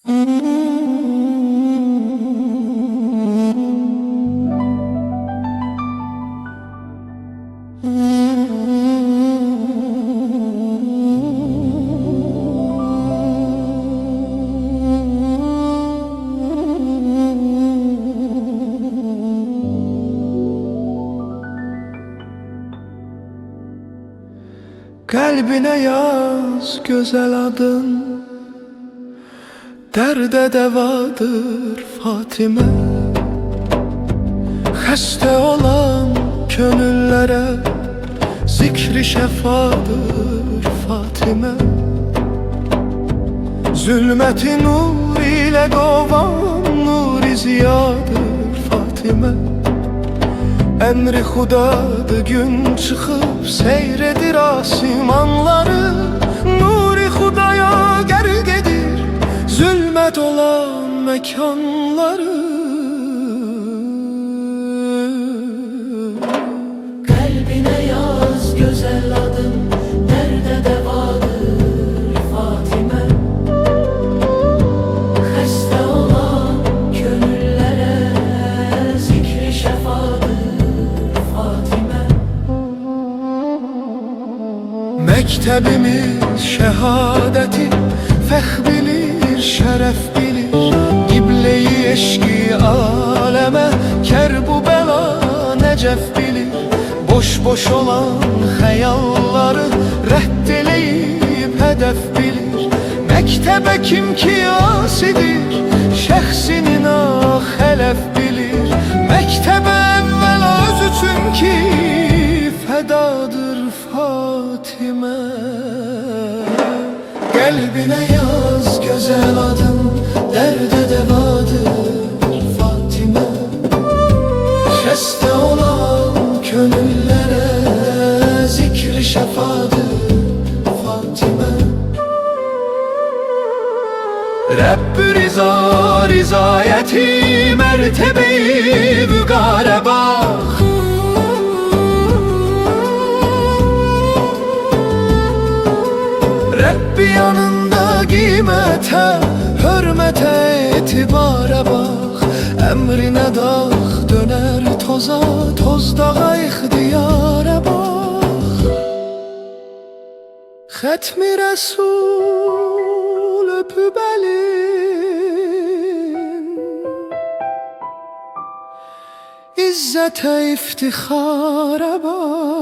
Kalbine yaz güzel adın, derde devadır Fatime. Xəstə olan könüllere zikri şefadır Fatime. Zulmeti nur ile qovan nuri ziyadır Fatime. Emri Xudadır gün çıxıb seyredir asimanları. Nuri Xudaya gərq edir zülmət olan məkanları. Kalbine yaz güzel adın, derde devadır Fatime. Xəstə olan könüllere zikri şefadır Fatime. Mektebimiz şehadeti fəxr bilir, şərəf bilir. Qibleyi eşqi aləmə kərbu bəla nəcəf bilir. Boş olan xəyalları rədd eləyib hədəf bilir. Məktəbə kim ki asidir, şəxsinin xələf bilir. Məktəbə əvvəla öz üçün ki fədadır Fatime. Kalbine yaz güzel adın, derde devadır Fatime. Xəstə olan könüllere zikri şefadır Fatime. Rəbb-i Riza rizayeti mertebe-i vüqara bax. Rabbi yanında qiymətə, hörmətə, etibara bax. Əmrinə dağ dönər toza, tozdağa ixtiyara bax. Xətmi Rəsul öpüb əlin, İzzətə iftixara bax.